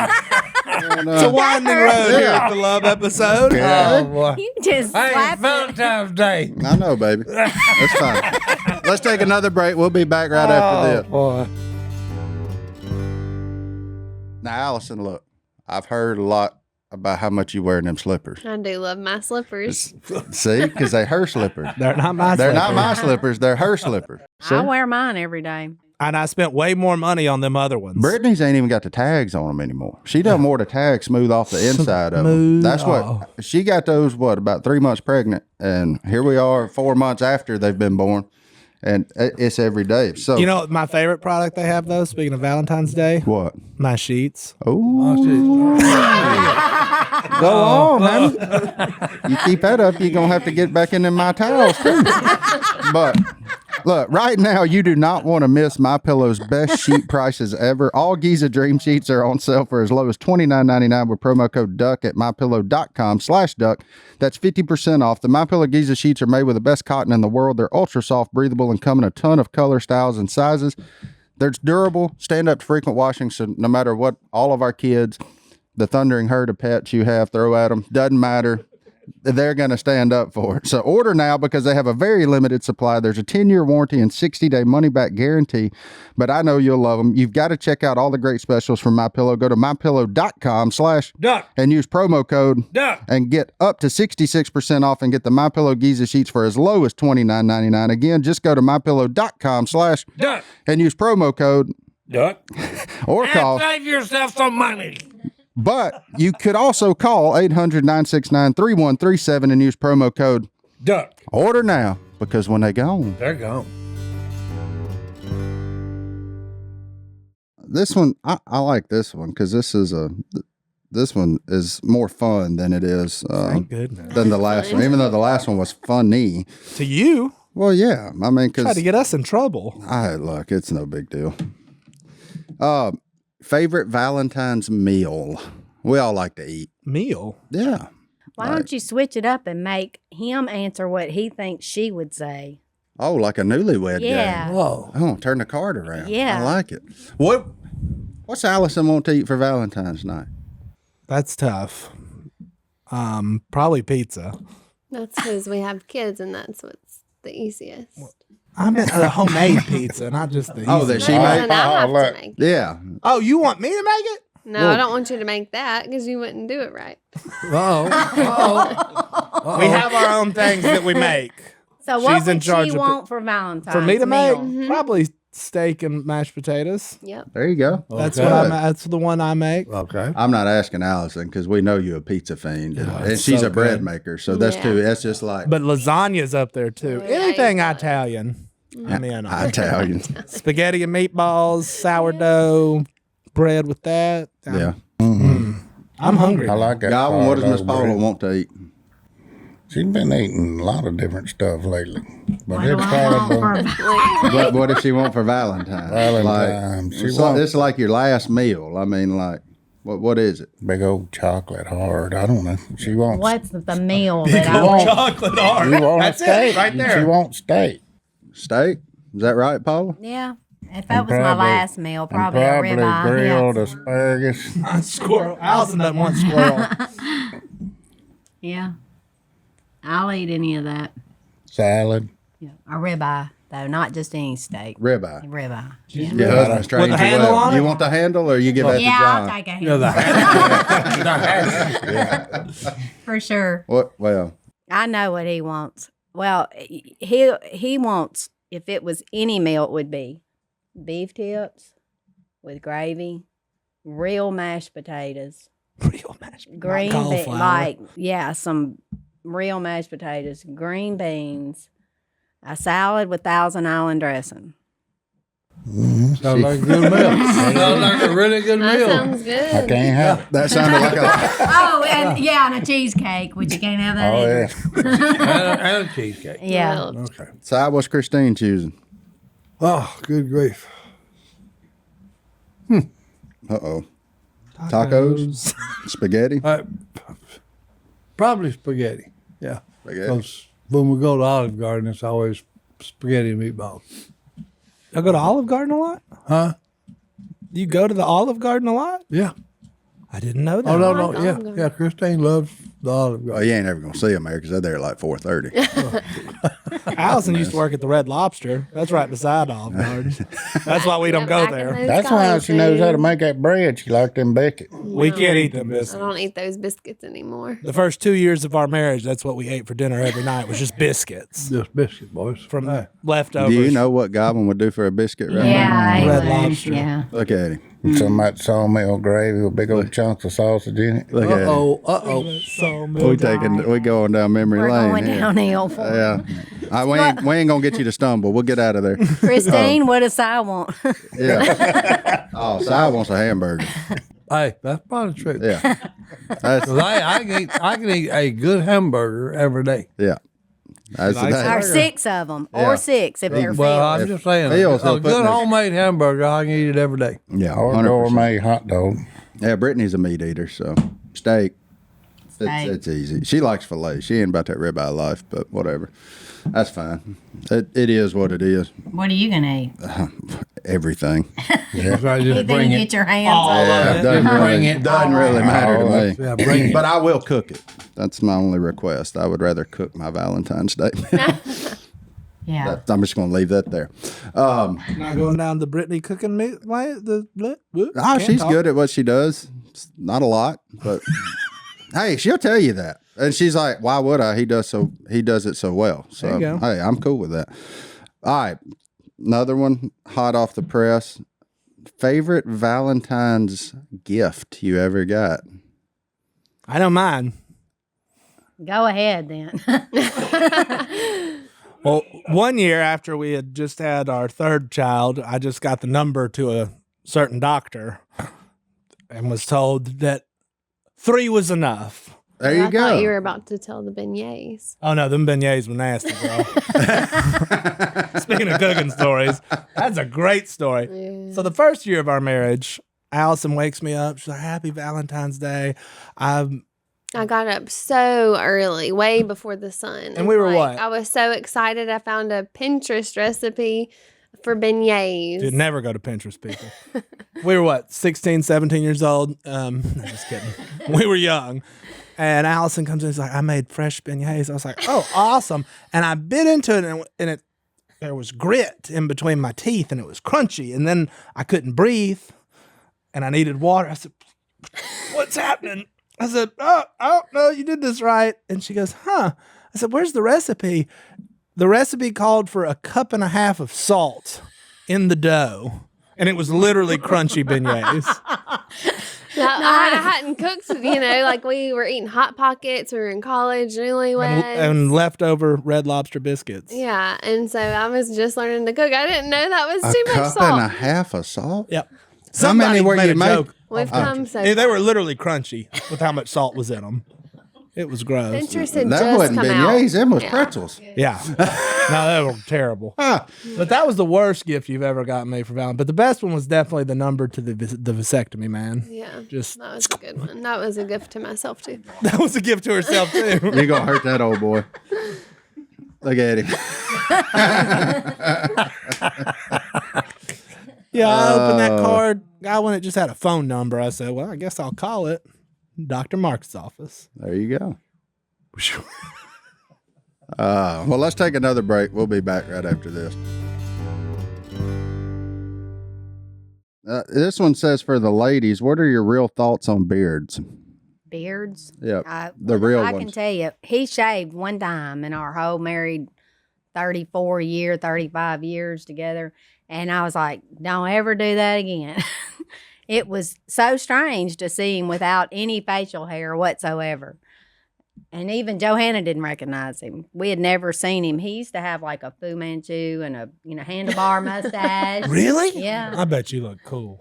It's a winding road here at the love episode. Oh, boy. You just Hey, slap it's Valentine's Day. I know, baby. That's fine. Let's take another break. We'll be back right after this. Boy. Now, Allison, look, I've heard a lot about how much you wear in them slippers. I do love my slippers. See, because they're her slippers. They're not my They're slippers. not my slippers. They're her slippers. See? I wear mine every day. And I spent way more money on them other ones. Brittany's ain't even got the tags on them anymore. She done wore the tags smooth off the inside of them. Smooth That's off. what she got those. About 3 months pregnant, and here we are 4 months after they've been born, and it's every day. So You know what my favorite product they have, though, speaking of Valentine's Day? what? My sheets. Oh, go on, man. You keep that up, you're gonna have to get back into my towels too. But look, right now you do not want to miss MyPillow's best sheet prices ever. All Giza Dream Sheets are on sale for as low as $29.99 with promo code DUCK at mypillow.com/duck. That's 50% off. The MyPillow Giza sheets are made with the best cotton in the world. They're ultra soft, breathable, and come in a ton of color, styles, and sizes. They're durable, stand up to frequent washing, so no matter what all of our kids, the thundering herd of pets you have, throw at them, doesn't matter. They're going to stand up for it. So order now because they have a very limited supply. There's a 10-year warranty and 60-day money-back guarantee, but I know you'll love them. You've got to check out all the great specials from MyPillow. Go to mypillow.com/duck and use promo code Duck. and get up to 66% off and get the MyPillow Giza sheets for as low as $29.99. Again, just go to mypillow.com/duck Duck. and use promo code Duck. or call. Save yourself some money. But you could also call 800-969-3137 and use promo code Duck. Order now, because when they gone. They're gone. This one, I like this one because this one is more fun than it is Thank goodness. than the last one, even though the last one was funny. To you, Well, yeah, I mean, try because to get us in trouble. look, it's no big deal. Favorite Valentine's meal? We all like to eat. Meal. Yeah. Why don't you switch it up and make him answer what he thinks she would say? Oh, like a newlywed Yeah. game. Whoa. Oh, turn the card around. Yeah. I like it. What's Allison want to eat for Valentine's night? That's tough. Probably pizza. That's because we have kids, and that's what's the easiest. I meant a homemade pizza, not just the. Oh, that easy she one. made? And I have to look. make it. Yeah. Oh, you want me to make it? No, I don't want you to make that because you wouldn't do it right. Uh-oh. Uh-oh. We have our own things that we make. So what She's in would charge she of want for Valentine's For me to make, meal? probably steak and mashed potatoes. Yep. There you go. That's Okay. what that's the one I make. Okay. I'm not asking Allison because we know you're a pizza fiend, and it's she's so a bread good. maker. So that's Yeah. that's just like But lasagna's up there too. Yeah, Anything yeah. Italian. I mean, Italian. spaghetti and meatballs, sourdough, bread with that. Yeah. I'm hungry. I like that. Godwin, what does Miss sourdough Paula bread. want to eat? She's been eating a lot of different stuff lately. But it's probably What does she want for Valentine's? Valentine's. Like, She it's, wants- it's like your last meal. I mean, like, what is it? big old chocolate hard. I don't know. She wants What's the meal that I want? Chocolate art. You want That's a steak. it right there. She wants steak. Steak? Is that right, Paula? Yeah. If that was my last meal, probably a probably ribeye. grilled Yeah. asparagus. Squirrel. Allison doesn't want squirrel. Yeah. I'll eat any of that. Salad. Yeah. A ribeye, though, not just any steak. Ribeye. Ribeye. Yeah. Your husband's trained you handle well. on it? You want the handle or you give that to Yeah, John? I'll take a You know, hand. For sure. What? Well, I know what he wants. Well, he wants, if it was any meal, it would be beef tips with gravy, real mashed potatoes, Real mashed green cauliflower. some real mashed potatoes, green beans, a salad with Thousand Island dressing. sounds like a good meal. Sounds like a really good That meal. sounds I good. can't have it. that sounded like a. Oh, and a cheesecake, which you can't have that Oh, either. yeah. And a cheesecake. Yeah. Well, Okay. So what's Christine choosing? Oh, good grief. Uh-oh. Tacos? Spaghetti? Probably spaghetti. Yeah. Spaghetti. Because when we go to Olive Garden, it's always spaghetti and meatballs. I go to Olive Garden a lot. Huh? You go to the Olive Garden a lot? Yeah. I didn't know that. Oh, no, like no. Olive Yeah. Garden. Yeah. Christine loves the Olive Oh, Garden. you ain't ever going to see them there because they're there at like 4:30. Allison used to work at the Red Lobster. That's right beside Olive Garden. That's why we don't go back in there. those That's why college she knows how to days. make that bread. She like them biscuits. We can't eat them I biscuits. don't eat those biscuits anymore. The first 2 years of our marriage, that's what we ate for dinner every night was just biscuits Just biscuit, boys. from Hey. leftovers. Do you know what Godwin would do for a biscuit right Yeah, Red I would. Lobster. Yeah. now? Look at him. Some of that sawmill gravy with big old chunks of sausage in it. Look at him. Uh-oh. So We going down memory We're lane. going here. downhill for Yeah. We ain't going to get you to stumble. We'll get out of there. Christine, what does I want? Yeah. Oh, Si wants a hamburger. Hey, that's probably true. Yeah. That's, 'Cause I can eat a good hamburger every day. yeah. That's the likes day. Or 6 of them. Yeah. Or 6 if they're Well, filled. I'm just saying, Phil's a he'll put good in- homemade hamburger, I can eat it every day. Yeah. Or 100%. gourmet hot dog. Yeah, Brittany's a meat eater, so steak. Steak. It's easy. She likes filet. She ain't about that ribeye life, but whatever. That's fine. It is what it is. What are you going to eat? Everything. That's right, just Anything bring you it. get your hands on. Yeah, doesn't really matter to me. Yeah, bring it. But I will cook it. That's my only request. I would rather cook my Valentine's Day. Yeah. I'm just going to leave that there. Not going down the Brittany cooking meat. She's good at what she does. It's not a lot, but hey, she'll tell you that. And she's like, "Why would I? He does it so well." So There you go. hey, I'm cool with that. All right, another one, hot off the press. Favorite Valentine's gift you ever got? I don't mind. Go ahead then. Well, 1 year after we had just had our third child, I just got the number to a certain doctor and was told that 3 was enough. There you I go. thought you were about to tell the beignets. Oh no, them beignets were nasty, girl. Speaking of cooking stories, that's a great story. Yeah. So the first year of our marriage, Allison wakes me up. She's like, "Happy Valentine's Day." I got up so early, way before the sun. And we were what? I was so excited. I found a Pinterest recipe for beignets. Dude, never go to Pinterest, people. We were what, 16, 17 years old? No, just kidding. We were young. And Allison comes in and is like, "I made fresh beignets." I was like, "Oh, awesome." And I bit into it and there was grit in between my teeth and it was crunchy. And then I couldn't breathe and I needed water. I said, "What's happening?" I said, "Oh, no, you did this right." And she goes, "Huh." I said, "Where's the recipe?" The recipe called for 1.5 cups of salt in the dough. And it was literally crunchy beignets. Now, I hadn't cooked, like we were eating Hot Pockets. We were in college, newlyweds. and leftover Red Lobster biscuits. Yeah, and so I was just learning to cook. I didn't know that was A too much cup and a salt. half of salt. Yep. How many were made you a make? joke. We've come so They far. were literally crunchy with how much salt was in them. It was gross. Pinterest had That just wasn't come beignets. out. Them was Yeah. pretzels. Yeah. No, they were terrible. But that was the worst gift you've ever gotten me for Valentine. But the best one was definitely the number to the vasectomy, man. Yeah, Just that was a good one. That was a gift to myself too. that was a gift to herself too. You're gonna hurt that old boy. Look at him. Yeah, I opened that card. Guy when it just had a phone number. I said, well, I guess I'll call it Dr. Mark's office. There you go. Well, let's take another break. We'll be back right after this. This one says for the ladies, what are your real thoughts on beards? Beards? Yeah, the real I ones. can tell you, he shaved one time in our whole married 35 years together. And I was like, don't ever do that again. It was so strange to see him without any facial hair whatsoever. And even Johanna didn't recognize him. We had never seen him. He used to have like a Fu Manchu and a handlebar mustache. Really? Yeah. I bet you look cool.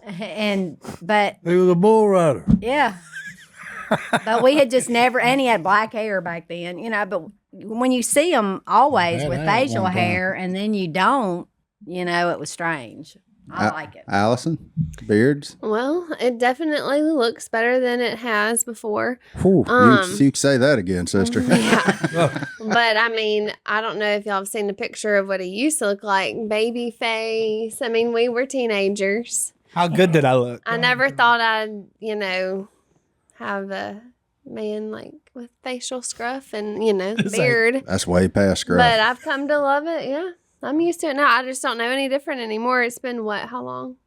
But He was a bull rider. yeah. But we had just never, and he had black hair back then, but when you see him always That with ain't facial one time. hair and then you don't, it was strange. I like it. Allison, beards? Well, it definitely looks better than it has before. Whew, you can say that again, sister. Yeah. But I mean, I don't know if y'all have seen a picture of what he used to look like. Baby face. I mean, we were teenagers. How good did I look? I never thought I'd, have a man like with facial scruff and, beard. That's way past scruff. But I've come to love it. Yeah. I'm used to it now. I just don't know any different anymore. It's been how long?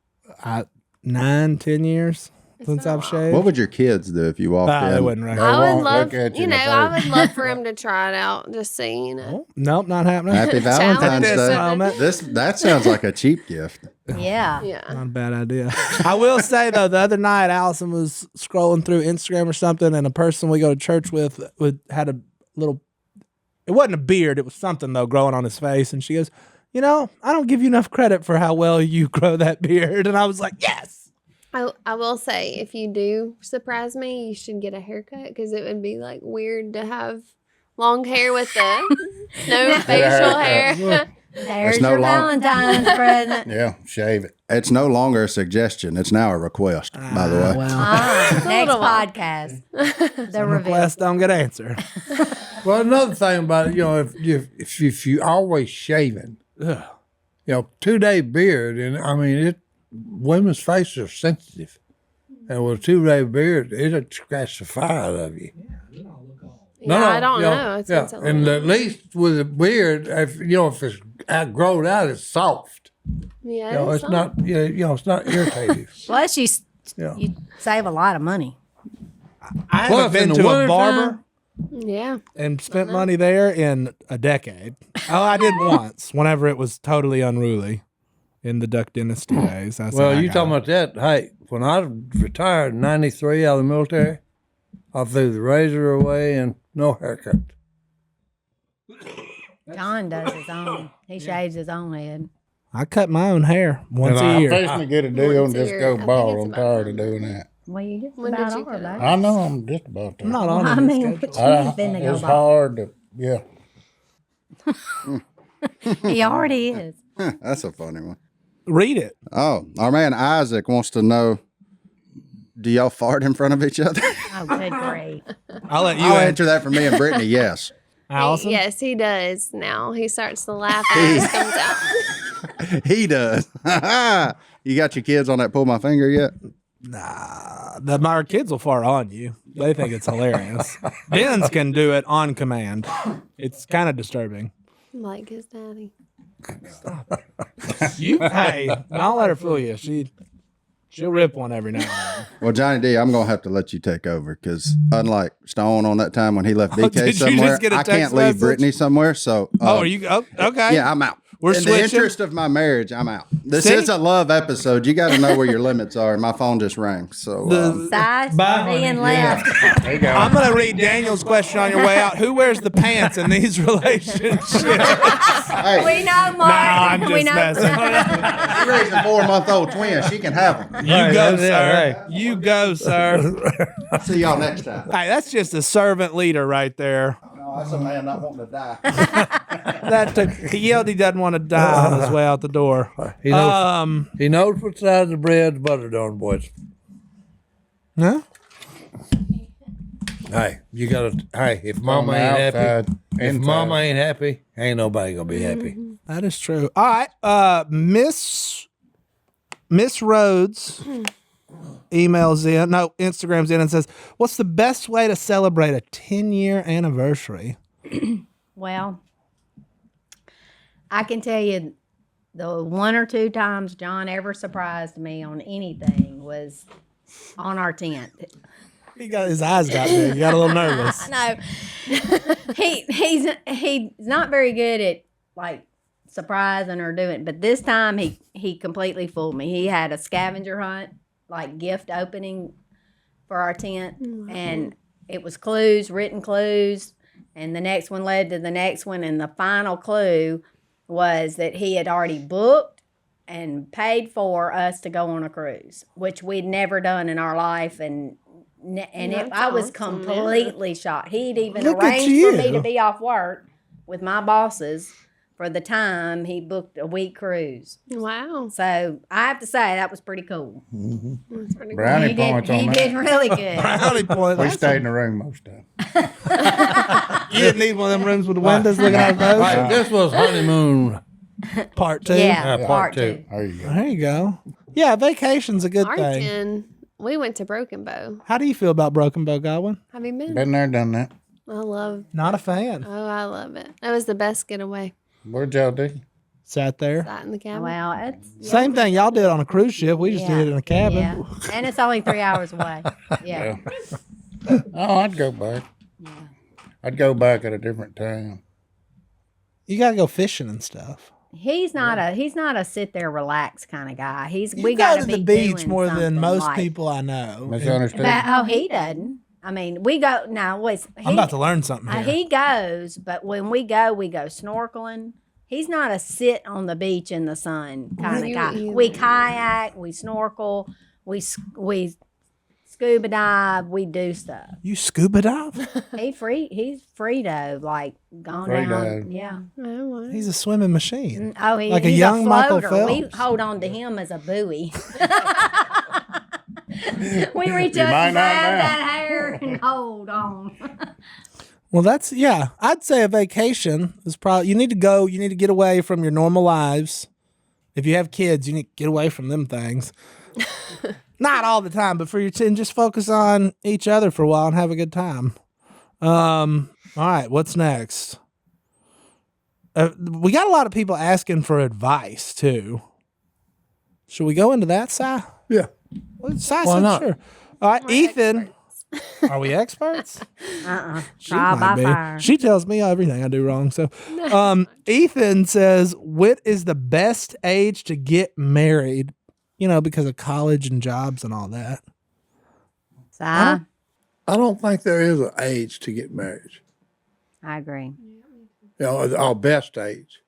9-10 years It's since been a I've while. shaved. What would your kids do if you walked They in? wouldn't recognize. I would won't love, look at you in the I face. would love for him to try it out, just see, Nope, not happening. Happy Valentine's This Day. moment. That sounds like a cheap gift. Yeah. Yeah. Not a bad idea. I will say though, the other night Allison was scrolling through Instagram or something, and a person we go to church with had a little. It wasn't a beard; it was something though growing on his face, and she goes, I don't give you enough credit for how well you grow that beard, and I was like, yes. I will say, if you do surprise me, you should get a haircut because it would be like weird to have long hair with no facial hair. There's no your long- Valentine's present. Yeah, shave it. It's no longer a suggestion. It's now a request, by the way. Next little while. podcast. The reveal. Requests don't get answered. Well, another thing about it, if you always shaving, Ugh. 2-day beard, and I mean, women's faces are sensitive. And with a 2-day beard, it'll scratch the fire out of you. I don't know. It's been so long. And at least with a beard, if it's grown out, it's soft. Yeah, It's not, it's not irritative. Plus, you Yeah. save a lot of money. I Plus, haven't been in the to a wintertime- barber Yeah. and spent money there in a decade. Oh, I did once, whenever it was totally unruly in the Duck Dynasty days. I said, Well, I you got talking it. about that? Hey, when I retired in '93 out of the military, I threw the razor away and no haircut. John does his own. He shaves his own head. I cut my own hair once And a I- I'm year. fixing to get a deal and Once a just year. I go think bald. it's I'm about tired of time. doing that. Well, you just When about did you over cut it? that. I know I'm just about I'm there. not on I any mean, schedule. what you been to go It's by? hard to, yeah. He already is. That's a funny one. Read it. Oh, our man Isaac wants to know, do y'all fart in front of each other? Oh, good grief. I'll let you I'll answer. answer that for me and Brittany, yes. Allison? Yes, he does now. He starts to laugh and it comes out. He does. You got your kids on that pull my finger yet? Nah, my kids will fart on you. They think it's hilarious. Ben's can do it on command. It's kind of disturbing. Like his daddy. Hey, don't let her fool you. She'll rip one every now and then. Well, Johnny D, I'm going to have to let you take over because unlike Stone on that time when he left did BK you somewhere, just get a I text can't leave message? Brittany somewhere. So, Okay. yeah, I'm out. We're in the switching? interest of my marriage, I'm out. This See? is a love episode. You got to know where your limits are. My phone just rang. So, Size Bye, being honey. left. There you go. I'm going to read Daniel's question on your way out. Who wears the pants in these relationships? hey, We know, Mark. I'm we just know. messing. you raised a 4-month-old twin. She can have them. You Right, go, that's it, sir. right. You go, sir. See y'all next time. Hey, that's just a servant leader right there. No, that's a man not wanting to die. He yelled he doesn't want to die on his way out the door. He knows what side the bread's buttered on, boys. Huh? Hey, you gotta. Hey, if On mama the ain't happy, outside, if inside. mama ain't happy, ain't nobody gonna be happy. That is true. All right, Miss Miss Rhodes Instagrams in and says, "What's the best way to celebrate a 10-year anniversary?" Well, I can tell you the one or two times John ever surprised me on anything was on our tent. His eyes got big. He got a little nervous. I know. He's not very good at like surprising or doing, but this time he completely fooled me. He had a scavenger hunt, like gift opening for our tent, and it was clues, written clues, and the next one led to the next one, and the final clue was that he had already booked and paid for us to go on a cruise, which we'd never done in our life, I was completely shocked. He'd even Look at arranged you. for me to be off work with my bosses for the time he booked a week cruise. Wow. So I have to say that was pretty cool. That's pretty cool. Brownie points on He that. did really good. Brownie point. We stayed in the room most of it. You didn't need one of them rooms with the windows looking out those. Right, this was honeymoon. Part 2. Yeah, part part two. 2. There you go. There you go. Yeah, vacation's a good Our thing. 10, we went to Broken Bow. How do you feel about Broken Bow, Godwin? Have you been? Been there, done that. I love. Not a fan. Oh, I love it. That was the best getaway. Where'd y'all do? Sat there. Sat in the cabin. Well, it's Same thing y'all did on a cruise ship. We just Yeah. did it in a cabin. yeah, and it's only 3 hours away. Yeah. Oh, I'd go back. I'd go back at a different time. You got to go fishing and stuff. He's not a sit there relax kind of guy. You We go got to to the be beach doing more than something most like- people I know. Misunderstood? But, he doesn't. I mean, we go now. I'm about to learn something here. He goes, but when we go snorkeling. He's not a sit on the beach in the sun kind of You guy. either. We kayak, we snorkel, we scuba dive, we do stuff. You scuba dive? He's Frito, like gone Frito. down. Yeah. Oh, wow. He's a swimming machine. Oh, Like a he's young Michael floater. We Phelps. hold on to him as a buoy. We reach You up might and not grab now. that hair and hold on. Well, I'd say a vacation is probably, you need to get away from your normal lives. If you have kids, you need to get away from them things. Not all the time, but for your 10, just focus on each other for a while and have a good time. All right, what's next? We got a lot of people asking for advice too. Should we go into that, Si? Yeah. Well, Si Why said not? sure. All right, We're Ethan. Are we experts? She Trial might by be. fire. She tells me everything I do wrong. So, Ethan says, "What is the best age to get married? Because of college and jobs and all that." So I don't think there is an age to get married. I agree. Our best age.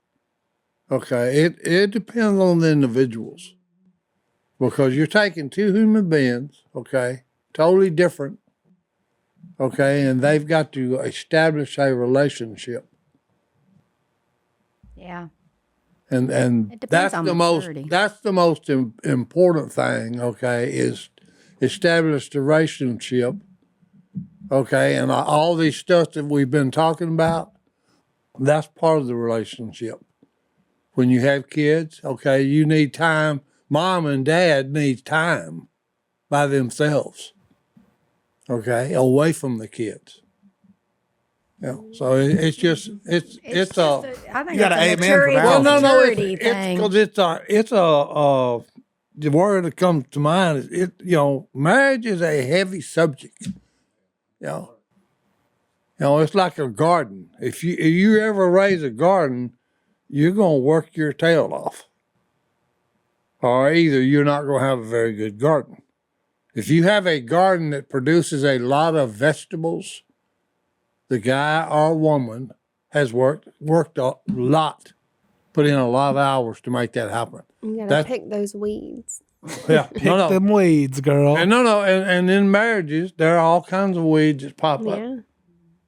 Okay, it depends on the individuals, because you're taking two human beings, okay, totally different, okay, and they've got to establish a relationship, Yeah. and It depends on maturity. that's the most important thing, okay, is establish the relationship, okay, and all these stuff that we've been talking about, that's part of the relationship. When you have kids, okay, you need time. Mom and dad need time by themselves, okay, away from the kids. Yeah, so it's just I think You it's gotta a amen for maturity, that. well, no, maturity it's thing. because the word that comes to mind is marriage is a heavy subject. It's like a garden. If you ever raise a garden, you're gonna work your tail off, or either you're not gonna have a very good garden. If you have a garden that produces a lot of vegetables, the guy or woman has worked a lot, put in a lot of hours to make that happen. You gotta That's- pick those weeds. Yeah, Pick them weeds, girl. and and in marriages there are all kinds of weeds that pop up. Yeah.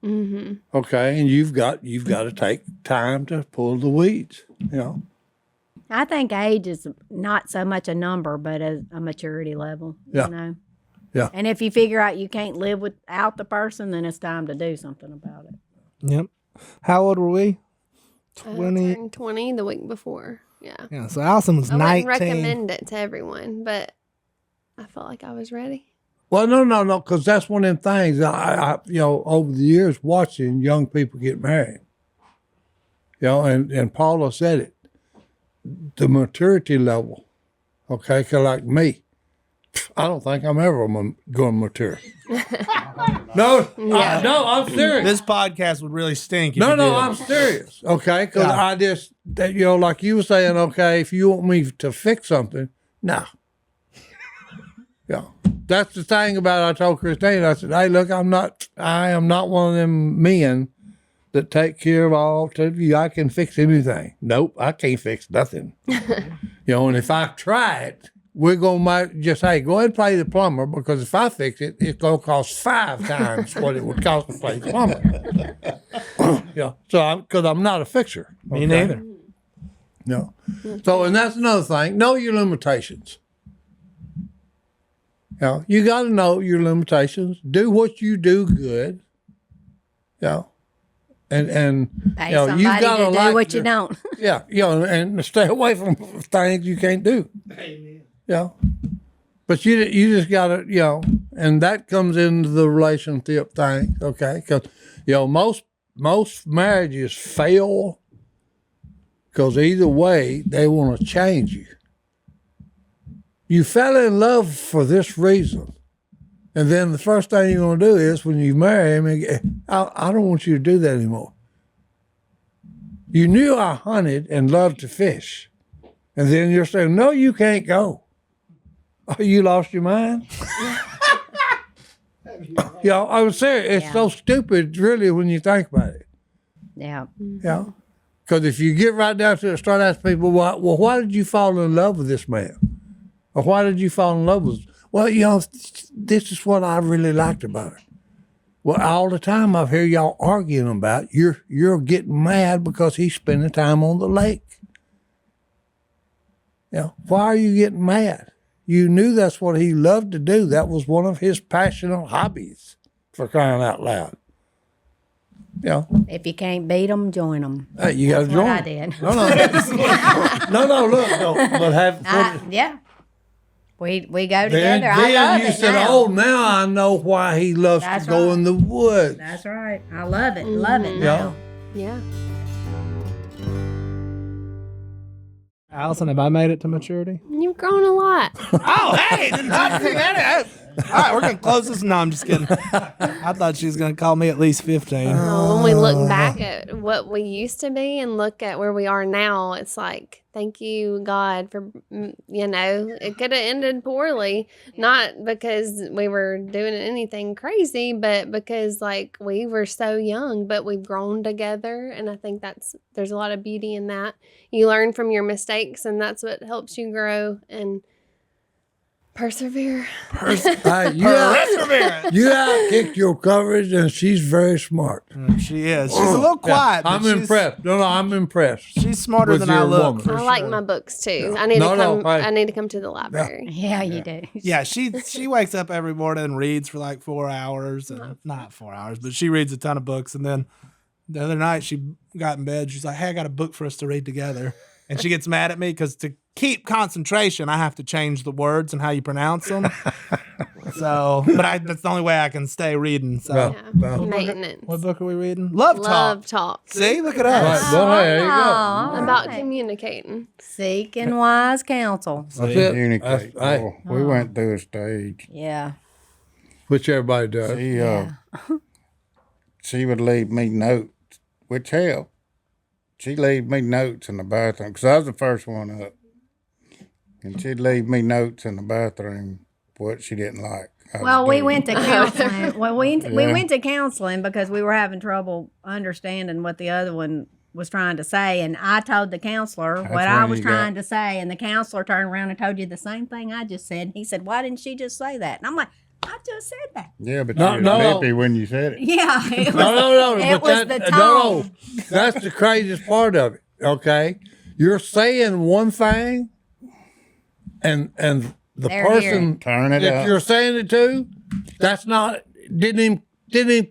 Mm-hmm. Okay, and you've got to take time to pull the weeds. I think age is not so much a number, but a maturity level. Yeah. Yeah. And if you figure out you can't live without the person, then it's time to do something about it. Yep. How old were we? I 20. turned 20 the week before. Yeah. Yeah, so Allison was I 19. wouldn't recommend it to everyone, but I felt like I was ready. Well, no, because that's one of them things I over the years watching young people get married. And Paula said it, the maturity level. Okay, 'cause like me, I don't think I'm ever going to mature. No, I'm serious. This podcast would really stink. If No, you did. I'm serious. Okay, because Yeah. I just like you were saying. Okay, if you want me to fix something, no. Yeah, that's the thing about. I told Christine. I said, "Hey, look, I am not one of them men that take care of all of you. I can fix anything. Nope, I can't fix nothing. And if I try it, we're gonna just say, go ahead and play the plumber, because if I fix it, it's gonna cost 5 times what it would cost to play the plumber. So because I'm not a fixer. Me neither. No. So, and that's another thing. Know your limitations. You got to know your limitations. Do what you do good. And Pay you've somebody got to do like what you don't. Yeah, and stay away from things you can't do. Amen. But you just got to, and that comes into the relationship thing, okay? Because, most marriages fail because either way, they want to change you. You fell in love for this reason. And then the first thing you're going to do is when you marry him, I don't want you to do that anymore. You knew I hunted and loved to fish. And then you're saying, no, you can't go. Oh, you lost your mind? I was serious. It's so stupid, really, when you think about it. Yeah. Yeah. Because if you get right down to it, start asking people, well, why did you fall in love with this man? Or why did you fall in love with him? Well, this is what I really liked about it. Well, all the time I hear y'all arguing about you're getting mad because he's spending time on the lake. Why are you getting mad? You knew that's what he loved to do. That was one of his passionate hobbies, for crying out loud. If you can't beat them, join them. Hey, you got to join. I did. No, look, but Yeah. We go together. Then I love you it said, now. oh, now I know why he loves That's to go right. in the woods. That's right. I love it. Love it now. Yeah. Allison, have I made it to maturity? You've grown a lot. Oh, hey! Did not see that. All right, we're going to close this. No, I'm just kidding. I thought she was going to call me at least 15. When we look back at what we used to be and look at where we are now, it's like, thank you, God, for, it could have ended poorly. Not because we were doing anything crazy, but because, we were so young, but we've grown together. And I think there's a lot of beauty in that. You learn from your mistakes, and that's what helps you grow and persevere. You out-kicked your coverage, and she's very smart. She is. She's a little quiet. but I'm she's- impressed. No, I'm impressed. She's smarter with than I your look. woman. For I like sure. my books too. I need to come to the library. Yeah, you do. Yeah, she wakes up every morning and reads for 4 hours. And not 4 hours, but she reads a ton of books. And then the other night she got in bed. She's like, hey, I got a book for us to read together. And she gets mad at me because to keep concentration, I have to change the words and how you pronounce them. That's the only way I can stay reading. So, Maintenance. what book are we reading? Love Talk. See, look at Right, us. well, hey, there you go. All About right. communicating. Seeking wise counsel. That's it. Communicate. Hey, We went through a stage. Yeah. which everybody does. She would leave me notes, which helped. She'd leave me notes in the bathroom because I was the first one up. And she'd leave me notes in the bathroom what she didn't like. Well, we went to counseling. we went to counseling because we were having trouble understanding what the other one was trying to say, and I told the counselor what I was trying to say, and the counselor turned around and told you the same thing I just said. He said, "Why didn't she just say that?" And I'm like, "I just said that." Yeah, but No, you were no. nippy when you said it. Yeah, it was, No. it but was the tone. No, that's the craziest part of it. Okay, you're saying one thing, and the They're person hearing. Turn it that up. you're saying it to, that's not didn't even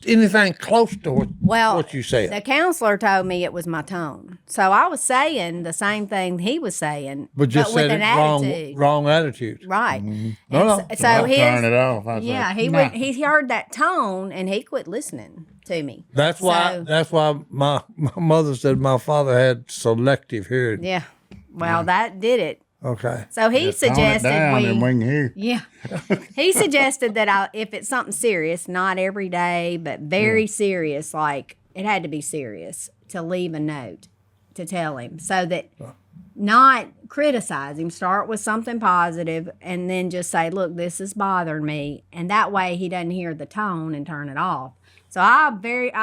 anything close to Well, what you said. the counselor told me it was my tone. So I was saying the same thing he was saying, but just with said an it attitude. wrong attitude. Right. No. So I'll his, turn it off. I was yeah, like, he heard that tone and he quit listening to me. That's why. So- That's why my mother said my father had selective hearing. Yeah. Well, that did it. Okay. So he tone it suggested down and we can hear. Yeah. He suggested that if it's something serious, not every day, but very serious, like it had to be serious, to leave a note to tell him so that not criticize him, start with something positive and then just say, look, this is bothering me. And that way he doesn't hear the tone and turn it off. So I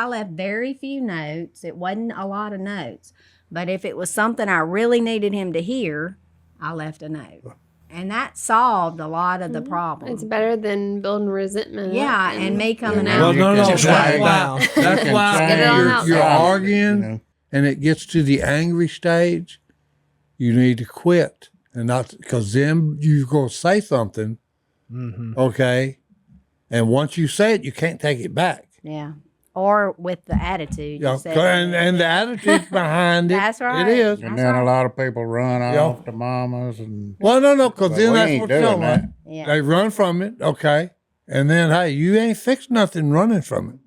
left very few notes. It wasn't a lot of notes. But if it was something I really needed him to hear, I left a note. And that solved a lot of the problem. It's better than building resentment. Yeah, up and me coming Well, out. no. Just That's write why. That's can why Get it on you're outside. arguing, You know. and it gets to the angry stage. You need to quit, and not because then you're gonna say something. Okay, and once you say it, you can't take it back. Yeah. Or with the attitude. Yeah, You said. and the attitude behind it. That's right. It is. And then a lot of people run Yeah. off to mamas and Well, no, because But then we that's ain't what you're doing talking about. that. Yeah. They run from it, okay, and then hey, you ain't fixed nothing running from it.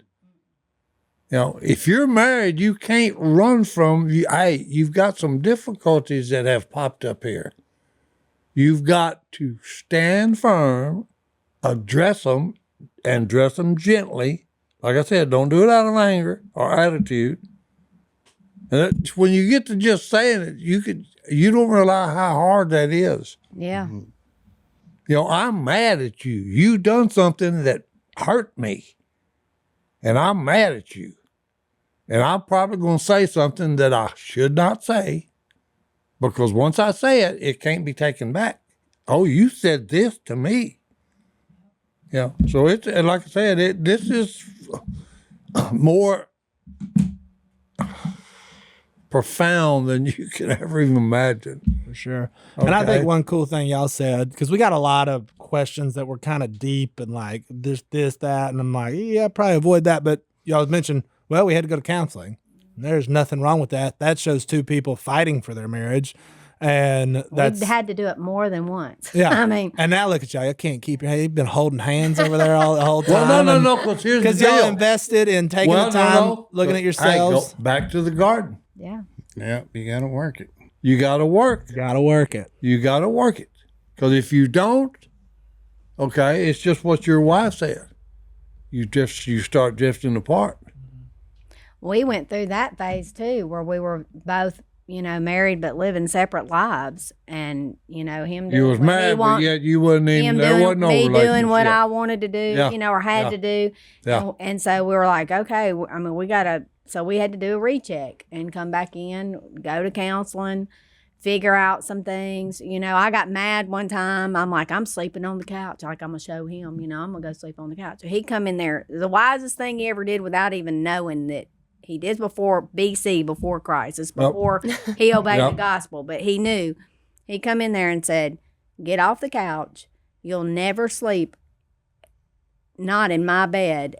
You know, if you're married, you can't run from you. Hey, you've got some difficulties that have popped up here. You've got to stand firm, address them, and address them gently. Like I said, don't do it out of anger or attitude. And when you get to just saying it, you don't realize how hard that is. Yeah. You know, I'm mad at you. You done something that hurt me. And I'm mad at you. And I'm probably going to say something that I should not say. Because once I say it, it can't be taken back. Oh, you said this to me. Yeah. So it's, and like I said, this is more profound than you can ever even imagine. For sure. And I Okay. think one cool thing y'all said, because we got a lot of questions that were kind of deep and like this, that. And I'm like, yeah, probably avoid that. But y'all mentioned, well, we had to go to counseling. There's nothing wrong with that. That shows two people fighting for their marriage. And that's, We had to do it more than once. yeah. I mean, and now look at y'all. You can't keep your, you've been holding hands over there all the whole time. Well, no, because here's the Because y'all deal. invested in taking the time, looking at yourselves. Hey, go back to the garden. yeah. yeah, you got to work it. You got to work. Gotta work it. You got to work it. Because if you don't, okay, it's just what your wife said. You start drifting apart. We went through that phase too, where we were both, married but living separate lives, and him. You was what he married, but yet you wasn't even. him There doing wasn't no me relationship. doing what I wanted to do, Yeah. or had to do. Yeah. And so we were like, okay, I mean, we gotta. So we had to do a recheck and come back in, go to counseling, figure out some things. I got mad one time. I'm like, I'm sleeping on the couch. Like, I'm gonna show him. I'm gonna go sleep on the couch. So he come in there. The wisest thing he ever did, without even knowing that. He did before BC, before Christ. It's before he obeyed the gospel. But he knew. He come in there and said, get off the couch. You'll never sleep, not in my bed,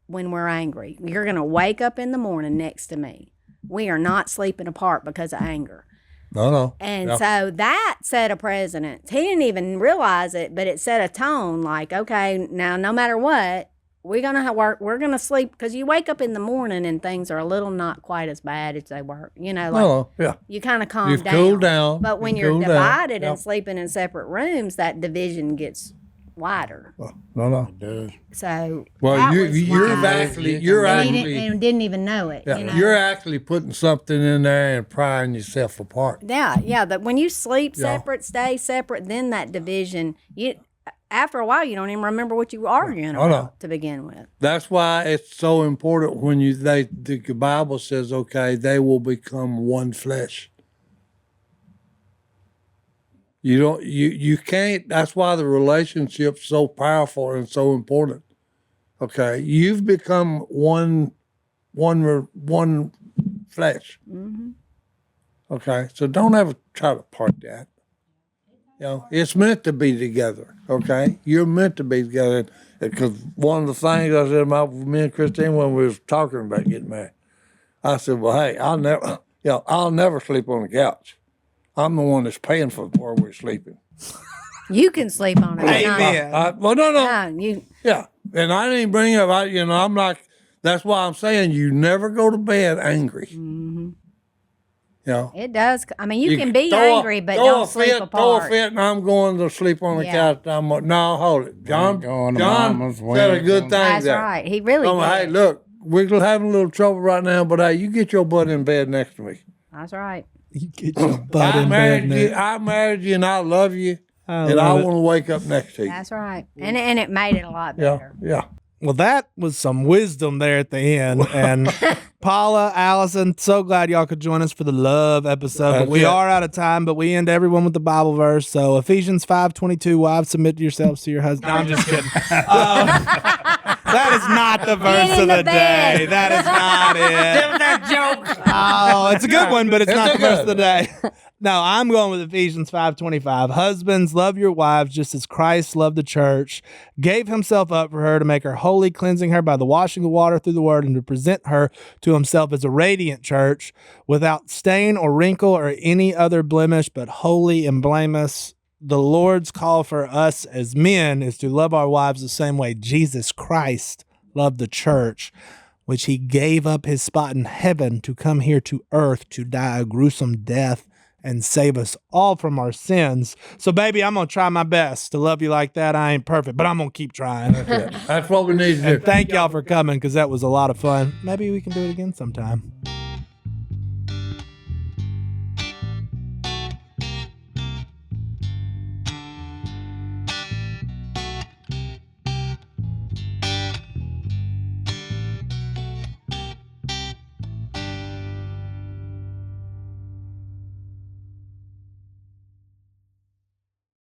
when we're angry. You're going to wake up in the morning next to me. We are not sleeping apart because of anger. No. And so that set a precedent. He didn't even realize it, but it set a tone like, okay, now no matter what, we're going to work, we're going to sleep, because you wake up in the morning and things are a little not quite as bad as they were. Yeah. You kind of calm You've down. cooled down. But when You've you're cooled down. divided Yep. and sleeping in separate rooms, that division gets wider. No. It does. So Well, that you're was why. you're And he actually, didn't, even know it. yeah, you're actually putting something in there and prying yourself apart. Yeah. That when you sleep Yeah. separate, stay separate, then that division, after a while, you don't even remember what you were arguing Oh, about no. to begin with. That's why it's so important when the Bible says, okay, they will become one flesh. You can't, that's why the relationship's so powerful and so important. Okay. You've become one flesh. Mm-hmm. Okay. So don't ever try to part that. You know, it's meant to be together, okay? You're meant to be together. Because one of the things I said about me and Christine when we was talking about getting married, I said, well, hey, I'll never sleep on the couch. I'm the one that's paying for where we're sleeping. You can sleep on it. Amen. Well, no. You Yeah. And I didn't bring up, I'm like, that's why I'm saying you never go to bed angry. You know? It does. I mean, you can be throw angry, but throw don't a sleep fit, apart. Throw a fit, and I'm going to sleep on the Yeah. couch. No, hold it. John going to Mama's, said a good thing That's there. right. He really did. Hey, look, we're having a little trouble right now, but hey, you get your butt in bed next to me. That's right. You get your butt in bed, Nick. I married you, and I love you, and I love it. want to wake up next to you. That's right. And it made it a lot Yeah, better. yeah. Well, that was some wisdom there at the end. And Paula, Alyson, so glad y'all could join us for the love episode. But That's we it. are out of time, but we end everyone with the Bible verse. So Ephesians 5:22, wives, submit yourselves to your husband. No, I'm just kidding. That is not the verse Get in of the the bed. day. That is not it. That joke. Oh, it's a good one, but it's not a the verse of good the day. No, I'm going with Ephesians 5:25. Husbands, love your wives just as Christ loved the church, gave himself up for her to make her holy, cleansing her by the washing of water through the word, and to present her to himself as a radiant church, without stain or wrinkle or any other blemish, but holy and blameless. The Lord's call for us as men is to love our wives the same way Jesus Christ loved the church, which he gave up his spot in heaven to come here to earth to die a gruesome death and save us all from our sins. So, baby, I'm going to try my best to love you like that. I ain't perfect, but I'm going to keep trying. That's what we need to do. And thank y'all for coming because that was a lot of fun. Maybe we can do it again sometime.